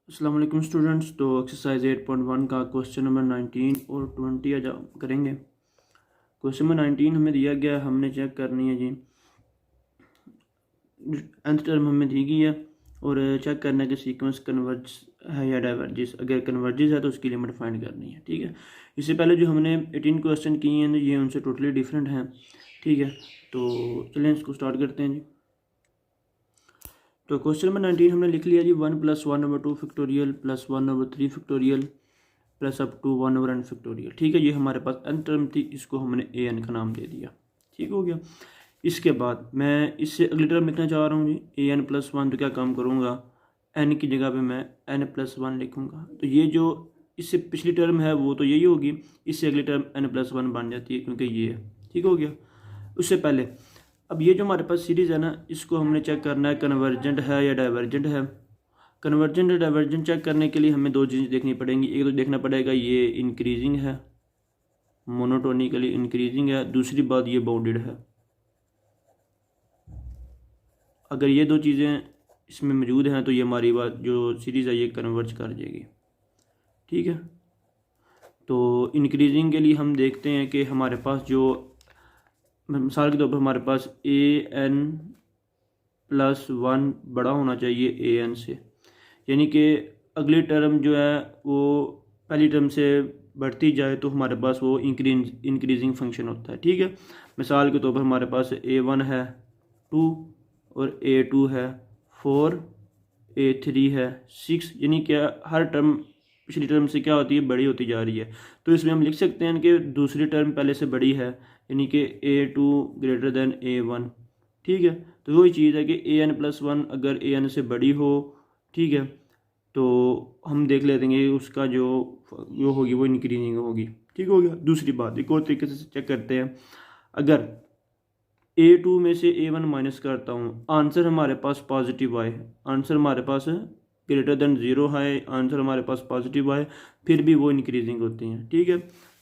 अस्सलाम वालेकुम स्टूडेंट्स। तो एक्सरसाइज 8.1 का क्वेश्चन नंबर 19 और 20 आज करेंगे। क्वेश्चन नंबर 19 हमें दिया गया है, हमने चेक करनी है जी nth टर्म हमें दी गई है और चेक करना है कि सीक्वेंस कन्वर्ज है या डाइवर्जिस। अगर कन्वर्जिस है तो उसकी लिमिट फाइंड करनी है। ठीक है, इससे पहले जो हमने 18 क्वेश्चन किए हैं ये उनसे टोटली डिफरेंट हैं। ठीक है, तो चलें इसको स्टार्ट करते हैं जी। तो क्वेश्चन नंबर 19 हमने लिख लिया जी 1+1/2 factorial +1/3 factorial plus up to 1/n factorial. ठीक है, ये हमारे पास n टर्म थी, इसको हमने ए एन का नाम दे दिया। ठीक हो गया। इसके बाद मैं इससे अगली टर्म लिखना चाह रहा हूँ जी an+1। तो क्या काम करूँगा, n की जगह पे मैं n+1 लिखूँगा। तो ये जो इससे पिछली टर्म है वो तो यही होगी, इससे अगली टर्म n+1 बन जाती है क्योंकि ये है। ठीक हो गया। उससे पहले अब ये जो हमारे पास सीरीज़ है ना, इसको हमने चेक करना है कन्वर्जेंट है या डाइवर्जेंट है। कन्वर्जेंट और डाइवर्जेंट चेक करने के लिए हमें दो चीज़ देखनी पड़ेंगी। एक तो देखना पड़ेगा ये इंक्रीजिंग है, मोनोटोनिकली इंक्रीजिंग है। दूसरी बात ये बाउंडेड है। अगर ये दो चीज़ें इसमें मौजूद हैं तो ये हमारी बात जो सीरीज़ है ये कन्वर्ज कर जाएगी। ठीक है, तो इंक्रीजिंग के लिए हम देखते हैं कि हमारे पास जो मिसाल के तौर पर हमारे पास an+1 बड़ा होना चाहिए an से, यानी कि अगली टर्म जो है वो पहली टर्म से बढ़ती जाए तो हमारे पास वो इंक्रीजिंग फंक्शन होता है। ठीक है, मिसाल के तौर पर हमारे पास a1 है 2 और a2 है 4, a3 है 6, यानी कि हर टर्म पिछली टर्म से क्या होती है, बड़ी होती जा रही है। तो इसमें हम लिख सकते हैं कि दूसरी टर्म पहले से बड़ी है, यानी कि a2 ग्रेटर देन a1। ठीक है, तो वही चीज़ है कि an+1 अगर an से बड़ी हो, ठीक है, तो हम देख लेते हैं उसका जो होगी वो इंक्रीजिंग होगी। ठीक हो गया। दूसरी बात एक और तरीके से चेक करते हैं। अगर a2 में से a1 माइनस करता हूँ, आंसर हमारे पास पॉजिटिव आए, आंसर हमारे पास ग्रेटर देन 0 है, आंसर हमारे पास पॉजिटिव आए, फिर भी वो इंक्रीजिंग होती हैं। ठीक है,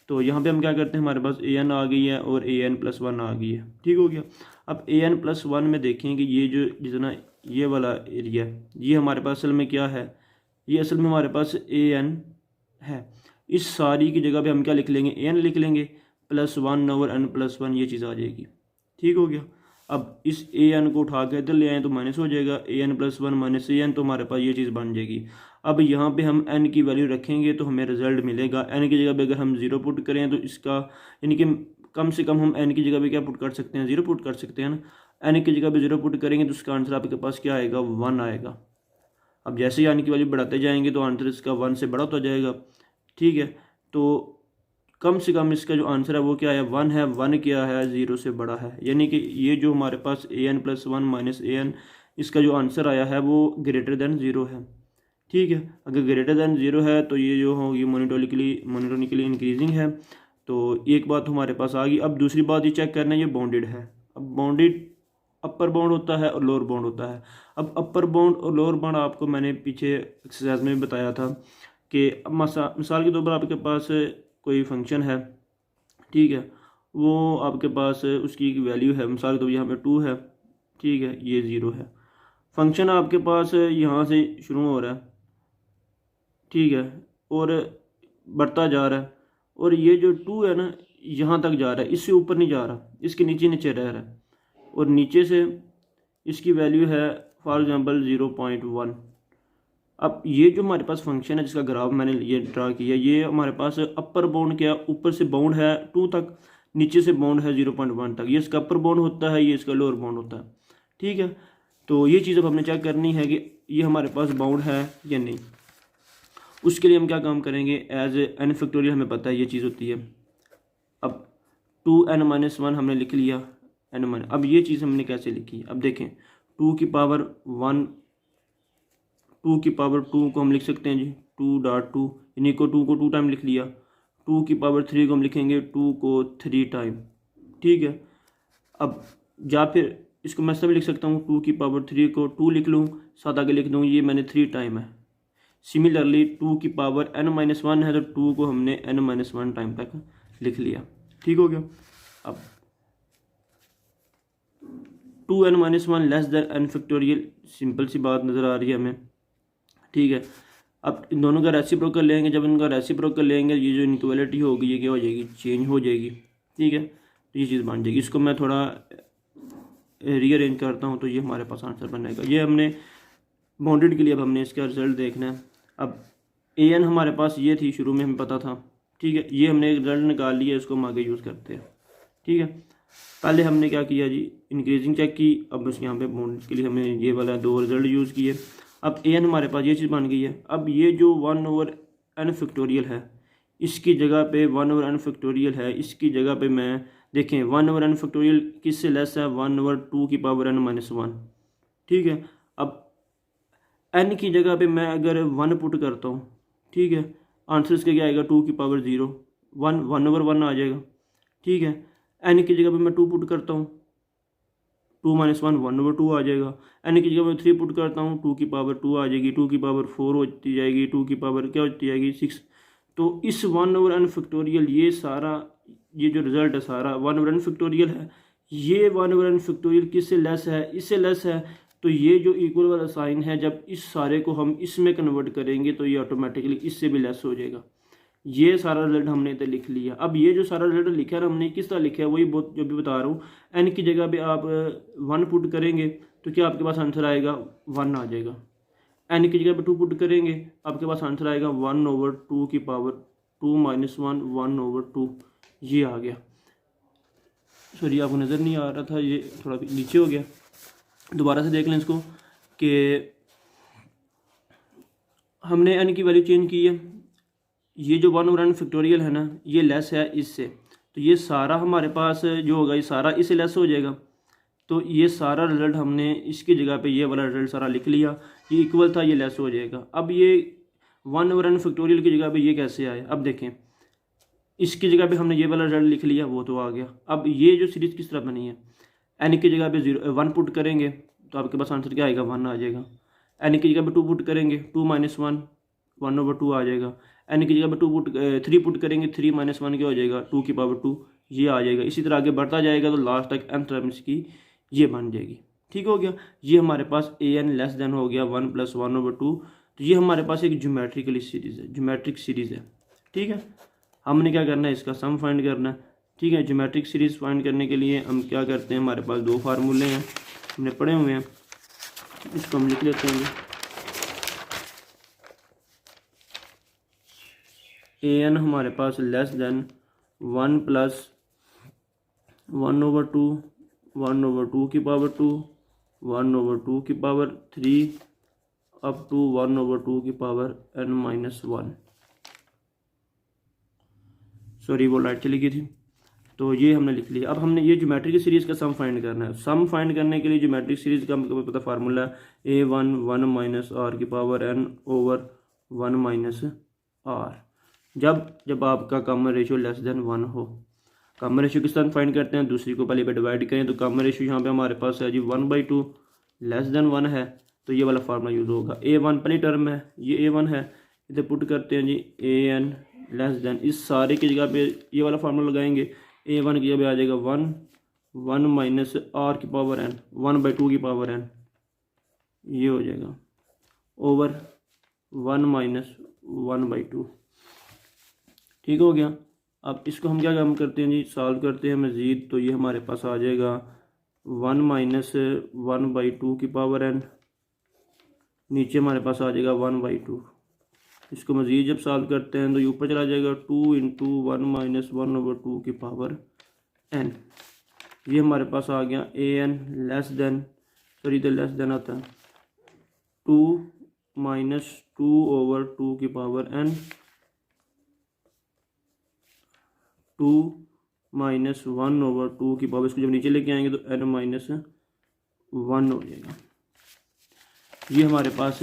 तो यहाँ पे हम क्या करते हैं, हमारे पास an आ गई है और an+1 आ गई है। ठीक हो गया। अब an+1 में देखेंगे ये जो जितना ये वाला एरिया ये हमारे पास असल में क्या है, ये असल में हमारे पास an है। इस सारी की जगह पे हम क्या लिख लेंगे, an लिख लेंगे, +1/n+1 ये चीज़ आ जाएगी। ठीक हो गया। अब इस an को उठा के इधर ले आए तो माइनस हो जाएगा, an+1 माइनस an, तो हमारे पास ये चीज़ बन जाएगी। अब यहाँ पे हम n की वैल्यू रखेंगे तो हमें रिजल्ट मिलेगा। n की जगह पे अगर हम 0 पुट करें तो इसका यानी कि कम से कम हम n की जगह पे क्या पुट कर सकते हैं, 0 पुट कर सकते हैं ना। n की जगह पे 0 पुट करेंगे तो उसका आंसर आपके पास क्या आएगा, 1 आएगा। अब जैसे ही n की वैल्यू बढ़ाते जाएंगे तो आंसर इसका 1 से बड़ा होता जाएगा। ठीक है, तो कम से कम इसका जो आंसर है वो क्या है, 1 है। 1 क्या है, 0 से बड़ा है, यानी कि ये जो हमारे पास an+1 माइनस an इसका जो आंसर आया है वो ग्रेटर देन 0 है। ठीक है, अगर ग्रेटर देन 0 है तो ये जो होगी मोनोटोनिकली इंक्रीजिंग है। तो एक बात हमारे पास आ गई। अब दूसरी बात ये चेक करना है, ये बाउंडेड है। अब बाउंडेड अपर बाउंड होता है और लोअर बाउंड होता है। अब अपर बाउंड और लोअर बाउंड आपको मैंने पीछे एक्सरसाइज में भी बताया था कि अब मिसाल के तौर पर आपके पास कोई फंक्शन है, ठीक है, वो आपके पास उसकी एक वैल्यू है, मिसाल के तौर पर यहाँ पे 2 है, ठीक है, ये 0 है। फंक्शन आपके पास यहाँ से शुरू हो रहा है, ठीक है, और बढ़ता जा रहा है, और ये जो 2 है ना यहाँ तक जा रहा है, इससे ऊपर नहीं जा रहा, इसके नीचे नीचे रह रहा है, और नीचे से इसकी वैल्यू है फॉर एग्जांपल 0.1। अब ये जो हमारे पास फंक्शन है जिसका ग्राफ मैंने ये ड्रा किया, ये हमारे पास अपर बाउंड क्या, ऊपर से बाउंड है 2 तक, नीचे से बाउंड है 0.1 तक। ये इसका अपर बाउंड होता है, ये इसका लोअर बाउंड होता है। ठीक है, तो ये चीज़ अब हमने चेक करनी है कि ये हमारे पास बाउंड है या नहीं। उसके लिए हम क्या काम करेंगे, एज n फैक्टोरियल हमें पता है ये चीज़ होती है। अब 2n-1 हमने लिख लिया, अब ये चीज़ हमने कैसे लिखी, अब देखें 2 की पावर 1, 2 की पावर 2 को हम लिख सकते हैं जी 2.2, यानी को 2 को 2 टाइम लिख लिया। 2 की पावर 3 को हम लिखेंगे 2 को 3 टाइम। ठीक है, अब या फिर इसको मैं सब लिख सकता हूँ, 2 की पावर 3 को 2 लिख लूँ, साथ आगे लिख दूँ, ये मैंने 3 टाइम है। सिमिलरली 2 की पावर n-1 है तो 2 को हमने n-1 टाइम तक लिख लिया। ठीक हो गया। अब 2n-1 less than n factorial, simple सी बात नज़र आ रही है हमें। ठीक है, अब इन दोनों का रेसिप्रोकल लेंगे, जब इनका रेसिप्रोकल लेंगे ये जो इनइक्वालिटी होगी ये क्या हो जाएगी, चेंज हो जाएगी। ठीक है, तो ये चीज़ बन जाएगी। इसको मैं थोड़ा रीअरेंज करता हूँ तो ये हमारे पास आंसर बनेगा। ये हमने बाउंडेड के लिए अब हमने इसका रिजल्ट देखना है। अब ए एन हमारे पास ये थी, शुरू में हमें पता था। ठीक है, ये हमने रिजल्ट निकाल लिया, इसको हम आगे यूज़ करते हैं। ठीक है, पहले हमने क्या किया जी, इंक्रीजिंग चेक की। अब उस यहाँ पे बाउंडेड के लिए हमने ये वाला 2 रिजल्ट यूज़ किए। अब ए एन हमारे पास ये चीज़ बन गई है। अब ये जो 1/n फैक्टोरियल है, इसकी जगह पे 1/n फैक्टोरियल है, इसकी जगह पे मैं देखें 1/n फैक्टोरियल किससे लेस है, 1/2 की पावर n माइनस 1। ठीक है, अब n की जगह पे मैं अगर 1 पुट करता हूँ, ठीक है, आंसर इसका क्या आएगा, 2 की पावर 0, 1/1 आ जाएगा। ठीक है, n की जगह पे मैं 2 पुट करता हूँ, 2 माइनस 1 1/2 आ जाएगा। n की जगह मैं 3 पुट करता हूँ, 2 की पावर 2 आ जाएगी, 2 की पावर 4 होती जाएगी, 2 की पावर क्या होती जाएगी 6। तो इस 1/n फैक्टोरियल ये सारा ये जो रिजल्ट है सारा 1/n फैक्टोरियल है। ये 1/n फैक्टोरियल किससे लेस है, इससे लेस है। तो ये जो इक्वल वाला साइन है, जब इस सारे को हम इसमें कन्वर्ट करेंगे तो ये ऑटोमेटिकली इससे भी लेस हो जाएगा। ये सारा रिजल्ट हमने तो लिख लिया। अब ये जो सारा रिजल्ट लिखा है हमने किस तरह लिखा है वही बहुत जो भी बता रहा हूँ। एन की जगह पे आप 1 पुट करेंगे तो क्या आपके पास आंसर आएगा, 1 आ जाएगा। एन की जगह पे 2 पुट करेंगे आपके पास आंसर आएगा 1/2 की पावर 2 माइनस 1 1/2। ये आ गया। सॉरी आपको नज़र नहीं आ रहा था, ये थोड़ा नीचे हो गया। दोबारा से देख लें इसको कि हमने एन की वैल्यू चेंज की है। ये जो 1/n फैक्टोरियल है ना, ये लेस है इससे, तो ये सारा हमारे पास जो होगा ये सारा इससे लेस हो जाएगा। तो ये सारा रिजल्ट हमने इसकी जगह पे ये वाला रिजल्ट सारा लिख लिया। ये इक्वल था, ये लेस हो जाएगा। अब ये 1/n फैक्टोरियल की जगह पे ये कैसे आए, अब देखें, इसकी जगह पे हमने ये वाला रिजल्ट लिख लिया, वो तो आ गया। अब ये जो सीरीज़ किस तरह बनी है, एन की जगह पे 1 पुट करेंगे तो आपके पास आंसर क्या आएगा, 1 आ जाएगा। एन की जगह पे 2 पुट करेंगे, 2 माइनस 1 1/2 आ जाएगा। एन की जगह पे 3 पुट करेंगे, 3 माइनस 1 क्या हो जाएगा, 2 की पावर 2, ये आ जाएगा। इसी तरह आगे बढ़ता जाएगा तो लास्ट तक n टर्म इसकी ये बन जाएगी। ठीक हो गया। ये हमारे पास ए एन लेस देन हो गया 1 + 1/2। तो ये हमारे पास एक ज्योमेट्रिकली सीरीज़ है, ज्योमेट्रिक सीरीज़ है। ठीक है, हमने क्या करना है, इसका सम फाइंड करना है। ठीक है, ज्योमेट्रिक सीरीज़ फाइंड करने के लिए हम क्या करते हैं, हमारे पास 2 फार्मूले हैं हमने पढ़े हुए हैं, इसको हम लिख लेते हैं। ए एन हमारे पास लेस देन 1 + 1/2 1/2 की पावर 2 1/2 की पावर 3 अप टू 1/2 की पावर n-1। सॉरी वो लाइट चली गई थी। तो ये हमने लिख लिया। अब हमने ये ज्योमेट्रिक सीरीज़ का सम फाइंड करना है। सम फाइंड करने के लिए ज्योमेट्रिक सीरीज़ का हमको पता फार्मूला है a1 1 माइनस r की पावर n/1 माइनस r। जब आपका कॉमन रेशियो लेस देन 1 हो। कॉमन रेशियो किस तरह फाइंड करते हैं, दूसरी को पहले पे डिवाइड करें तो कॉमन रेशियो यहाँ पे हमारे पास है जी 1/2, लेस देन 1 है तो ये वाला फार्मूला यूज़ होगा। a1 पहली टर्म है, ये a1 है, इधर पुट करते हैं जी an लेस देन, इस सारे की जगह पे ये वाला फार्मूला लगाएंगे। a1 की जगह पे आ जाएगा 1 माइनस r की पावर n 1/2 की पावर n, ये हो जाएगा ओवर 1 माइनस 1/2। ठीक हो गया। अब इसको हम क्या काम करते हैं जी, सॉल्व करते हैं मज़ीद। तो ये हमारे पास आ जाएगा 1 माइनस 1/2 की पावर n, नीचे हमारे पास आ जाएगा 1/2। इसको मज़ीद जब सॉल्व करते हैं तो ये ऊपर चला जाएगा 2 × 1 माइनस 1/2 की पावर n। ये हमारे पास आ गया an लेस देन, सॉरी इधर लेस देन आता है 2 माइनस 2/2 की पावर n, 2 माइनस 1/2 की पावर, इसको जब नीचे लेके आएंगे तो n-1 हो जाएगा। ये हमारे पास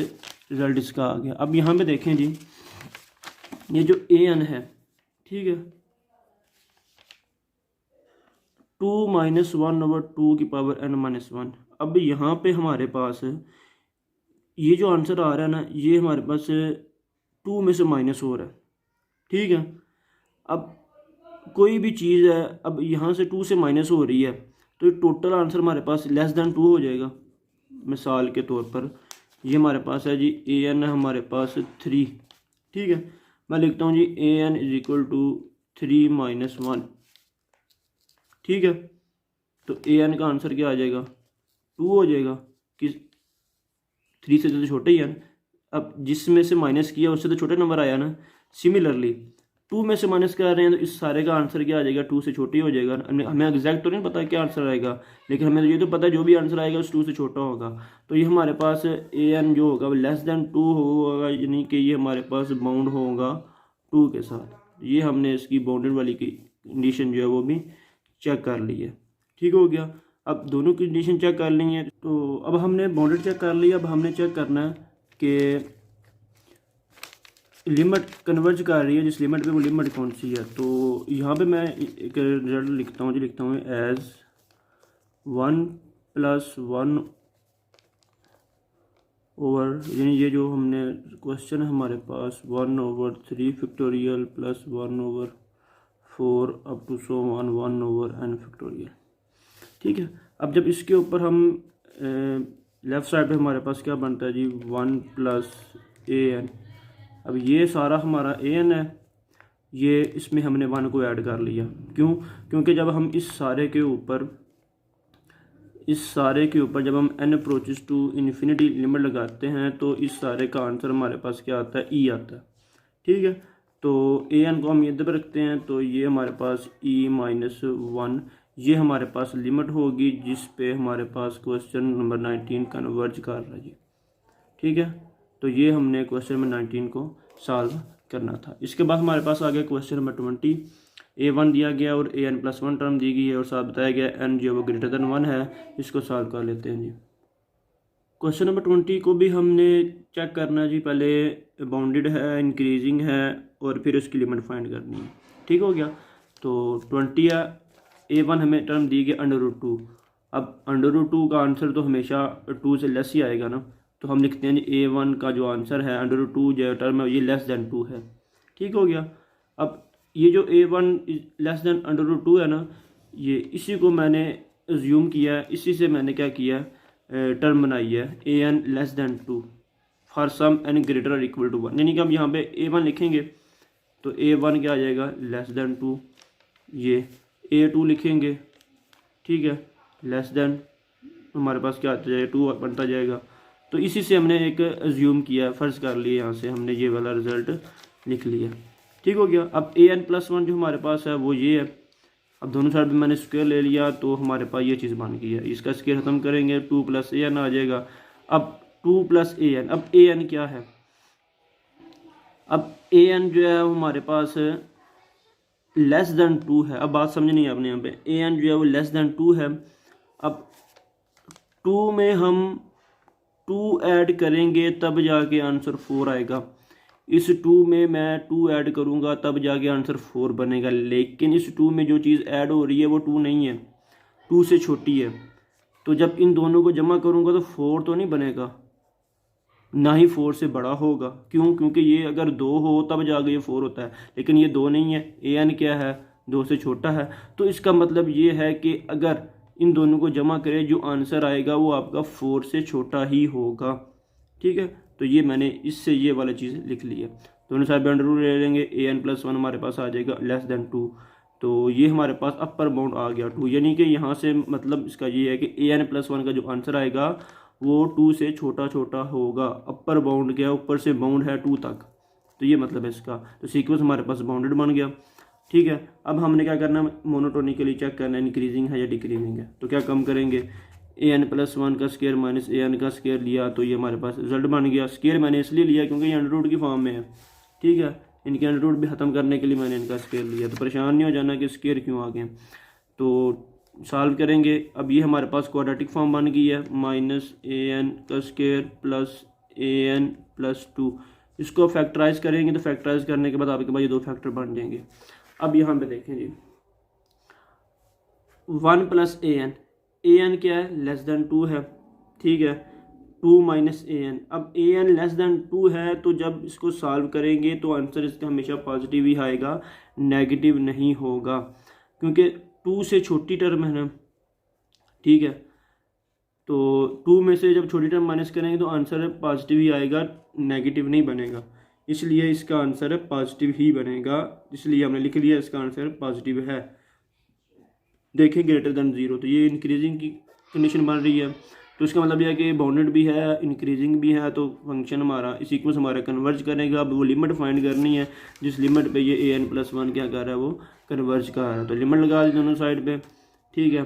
रिजल्ट इसका आ गया। अब यहाँ पे देखें जी, ये जो an है, ठीक है, 2 माइनस 1/2 की पावर n-1। अब यहाँ पे हमारे पास ये जो आंसर आ रहा है ना, ये हमारे पास 2 में से माइनस हो रहा है। ठीक है, अब कोई भी चीज़ है, अब यहाँ से 2 से माइनस हो रही है तो टोटल आंसर हमारे पास लेस देन 2 हो जाएगा। मिसाल के तौर पर ये हमारे पास है जी ए एन हमारे पास 3, ठीक है। मैं लिखता हूँ जी a n is equal to 3 minus 1, ठीक है। तो ए एन का आंसर क्या आ जाएगा, 2 हो जाएगा, किस 3 से तो छोटा ही है ना। अब जिसमें से माइनस किया उससे तो छोटा नंबर आया ना। सिमिलरली 2 में से माइनस कर रहे हैं तो इस सारे का आंसर क्या आ जाएगा, 2 से छोटी हो जाएगा। हमें एग्जैक्ट तो नहीं पता क्या आंसर आएगा, लेकिन हमें ये तो पता है जो भी आंसर आएगा उस 2 से छोटा होगा। तो ये हमारे पास ए एन जो होगा वो लेस देन 2 होगा, यानी कि ये हमारे पास बाउंड होगा 2 के साथ। ये हमने इसकी बाउंडेड वाली की कंडीशन जो है वो भी चेक कर ली है, ठीक हो गया। अब दोनों कंडीशन चेक कर ली है, तो अब हमने बाउंडेड चेक कर ली। अब हमने चेक करना है कि लिमिट कन्वर्ज कर रही है जिस लिमिट पे, वो लिमिट कौन सी है। तो यहाँ पे मैं एक रिजल्ट लिखता हूँ जी, लिखता हूँ एज 1 + 1 ओवर, यानी ये जो हमने क्वेश्चन है हमारे पास 1/3 factorial plus 1/4 up to so 1/n factorial, ठीक है। अब जब इसके ऊपर हम लेफ़्ट साइड पे हमारे पास क्या बनता है जी 1 + an। अब ये सारा हमारा an है, ये इसमें हमने 1 को ऐड कर लिया। क्यों, क्योंकि जब हम इस सारे के ऊपर जब हम n approaches to infinity limit लगाते हैं तो इस सारे का आंसर हमारे पास क्या आता है, e आता है, ठीक है। तो an को हम ये इधर रखते हैं, तो ये हमारे पास e-1 ये हमारे पास लिमिट होगी जिस पे हमारे पास क्वेश्चन नंबर 19 कन्वर्ज कर रहा है जी, ठीक है। तो ये हमने क्वेश्चन नंबर 19 को सॉल्व करना था। इसके बाद हमारे पास आ गया क्वेश्चन नंबर 20। a1 दिया गया और an+1 टर्म दी गई है और साथ बताया गया n जो वो ग्रेटर देन 1 है। इसको सॉल्व कर लेते हैं जी। क्वेश्चन नंबर 20 को भी हमने चेक करना है जी, पहले बाउंडेड है, इंक्रीजिंग है और फिर उसकी लिमिट फाइंड करनी है, ठीक हो गया। तो 20 है, a1 हमें टर्म दी गई √2। अब √2 का आंसर तो हमेशा 2 से लेस ही आएगा ना, तो हम लिखते हैं a1 का जो आंसर है √2 जो टर्म है ये लेस देन 2 है, ठीक हो गया। अब ये जो a1 लेस देन √2 है ना, ये इसी को मैंने एज्यूम किया है, इसी से मैंने क्या किया टर्म बनाई है an less than 2 for some n greater और इक्वल टू 1। यानी कि हम यहाँ पे a1 लिखेंगे तो a1 क्या आ जाएगा लेस देन 2, ये a2 लिखेंगे, ठीक है, लेस देन हमारे पास क्या आता जाएगा 2 बनता जाएगा। तो इसी से हमने एक एज्यूम किया, फ़र्ज़ कर लिया, यहाँ से हमने ये वाला रिज़ल्ट लिख लिया, ठीक हो गया। अब an+1 जो हमारे पास है वो ये है। अब दोनों साइड में मैंने स्क्वायर ले लिया तो हमारे पास ये चीज़ बन गई है। इसका स्क्वायर ख़त्म करेंगे 2 + an आ जाएगा। अब 2 + an, अब an क्या है, अब an जो है वो हमारे पास लेस देन 2 है। अब बात समझनी है आपने, यहाँ पे an जो है वो लेस देन 2 है। अब 2 में हम 2 ऐड करेंगे तब जाके आंसर 4 आएगा। इस 2 में मैं 2 ऐड करूँगा तब जाके आंसर 4 बनेगा, लेकिन इस 2 में जो चीज़ ऐड हो रही है वो 2 नहीं है, 2 से छोटी है। तो जब इन दोनों को जमा करूँगा तो 4 तो नहीं बनेगा, ना ही 4 से बड़ा होगा। क्यों, क्योंकि ये अगर 2 हो तब जाके ये 4 होता है, लेकिन ये 2 नहीं है, an क्या है 2 से छोटा है। तो इसका मतलब ये है कि अगर इन दोनों को जमा करें जो आंसर आएगा वो आपका 4 से छोटा ही होगा, ठीक है। तो ये मैंने इससे ये वाला चीज़ लिख ली है। दोनों साइड अंडर रूट ले लेंगे, an+1 हमारे पास आ जाएगा लेस देन 2। तो ये हमारे पास अपर बाउंड आ गया 2, यानी कि यहाँ से मतलब इसका ये है कि an+1 का जो आंसर आएगा वो 2 से छोटा छोटा होगा। अपर बाउंड क्या, ऊपर से बाउंड है 2 तक, तो ये मतलब है इसका। तो सीक्वेंस हमारे पास बाउंडेड बन गया, ठीक है। अब हमने क्या करना है, मोनोटोनिकली चेक करना है इंक्रीजिंग है या डिक्रीजिंग है। तो क्या कम करेंगे, an+1 का स्क्वायर माइनस an का स्क्वायर लिया तो ये हमारे पास रिजल्ट बन गया। स्क्वायर मैंने इसलिए लिया क्योंकि ये अंडर रूट की फॉर्म में है, ठीक है। इनके अंडर रूट भी ख़त्म करने के लिए मैंने इनका स्क्वायर लिया, तो परेशान नहीं हो जाना कि स्क्वायर क्यों आ गए। तो सॉल्व करेंगे। अब ये हमारे पास क्वाड्रेटिक फॉर्म बन गई है, -an का स्क्वायर प्लस an+2। इसको फैक्टराइज करेंगे तो फैक्टराइज करने के बाद आपके पास ये 2 फैक्टर बन जाएंगे। अब यहाँ पे देखें जी 1 + an क्या है लेस देन 2 है, ठीक है, 2 - an। अब an लेस देन 2 है तो जब इसको सॉल्व करेंगे तो आंसर इसका हमेशा पॉजिटिव ही आएगा, नेगेटिव नहीं होगा, क्योंकि 2 से छोटी टर्म है ना, ठीक है। तो 2 में से जब छोटी टर्म माइनस करेंगे तो आंसर पॉजिटिव ही आएगा, नेगेटिव नहीं बनेगा, इसलिए इसका आंसर पॉजिटिव ही बनेगा, इसलिए हमने लिख लिया इसका आंसर पॉजिटिव है। देखें ग्रेटर देन 0, तो ये इंक्रीजिंग की कंडीशन बन रही है, तो इसका मतलब यह है कि बाउंडेड भी है, इंक्रीजिंग भी है, तो फंक्शन हमारा इस सीक्वेंस हमारा कन्वर्ज करेगा। अब वो लिमिट फाइंड करनी है जिस लिमिट पे ये an+1 क्या कर रहा है, वो कन्वर्ज कर रहा है, तो लिमिट लगा दी दोनों साइड पे, ठीक है।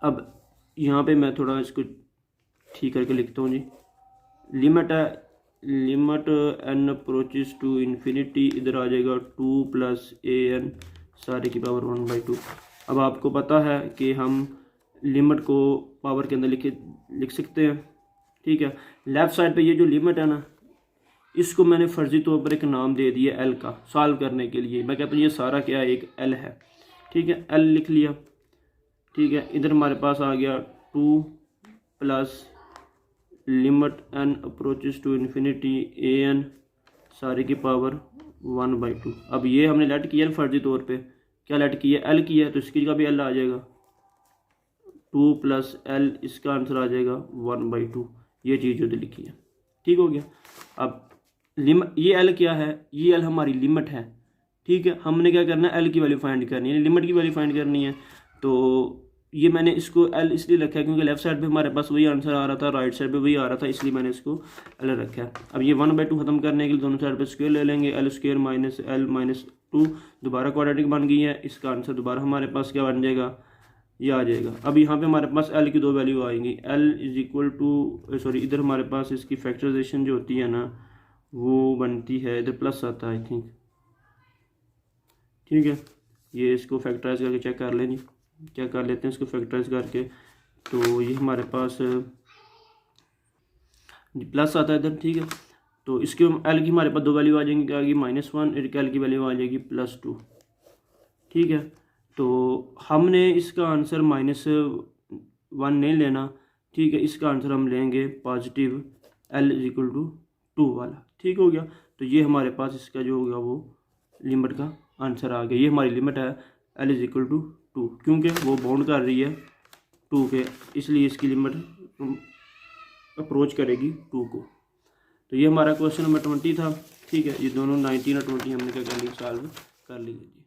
अब यहाँ पे मैं थोड़ा इसको ठीक करके लिखता हूँ जी। लिमिट है, limit n approaches to infinity, इधर आ जाएगा 2 + an सारे की पावर 1/2। अब आपको पता है कि हम लिमिट को पावर के अंदर लिख सकते हैं, ठीक है। लेफ़्ट साइड पे ये जो लिमिट है ना, इसको मैंने फर्जी तौर पर एक नाम दे दिया एल का, सॉल्व करने के लिए मैं कहता हूँ ये सारा क्या है, एक एल है, ठीक है। एल लिख लिया, ठीक है। इधर हमारे पास आ गया 2 + limit n approaches to infinity an सारे की पावर 1/2। अब ये हमने लेट किया फर्जी तौर पे, क्या लेट किया, एल किया, तो इसकी जगह भी एल आ जाएगा, 2 + l, इसका आंसर आ जाएगा 1/2। ये चीज़ जो लिखी है, ठीक हो गया। अब ये एल क्या है, ये एल हमारी लिमिट है, ठीक है। हमने क्या करना है, एल की वैल्यू फाइंड करनी है, लिमिट की वैल्यू फाइंड करनी है। तो ये मैंने इसको एल इसलिए रखा है क्योंकि लेफ्ट साइड पे हमारे पास वही आंसर आ रहा था, राइट साइड पे वही आ रहा था, इसलिए मैंने इसको एल रखा है। अब ये 1/2 ख़त्म करने के लिए दोनों साइड पे स्क्वायर ले लेंगे, l² - l - 2 दोबारा क्वाड्रेटिक बन गई है, इसका आंसर दोबारा हमारे पास क्या बन जाएगा, ये आ जाएगा। अब यहाँ पे हमारे पास l की 2 वैल्यू आएंगी, l इधर हमारे पास इसकी फैक्टराइजेशन जो होती है ना, वो बनती है, इधर प्लस आता है आई थिंक, ठीक है। ये इसको फैक्टराइज करके चेक कर लें, चेक कर लेते हैं इसको फैक्टराइज करके। तो ये हमारे पास प्लस आता है इधर, ठीक है। तो इसके एल की हमारे पास 2 वैल्यू आ जाएंगी, क्या आएगी -1, एक एल की वैल्यू आ जाएगी +2, ठीक है। तो हमने इसका आंसर -1 नहीं लेना, ठीक है, इसका आंसर हम लेंगे पॉजिटिव l = 2 वाला, ठीक हो गया। तो ये हमारे पास इसका जो होगा वो लिमिट का आंसर आ गया। ये हमारी लिमिट है l = 2, क्योंकि वो बाउंड कर रही है 2 के, इसलिए इसकी लिमिट अप्रोच करेगी 2 को। तो ये हमारा क्वेश्चन नंबर 20 था, ठीक है। ये दोनों 19 और 20 हमने क्या कर लिया, सॉल्व कर लिए।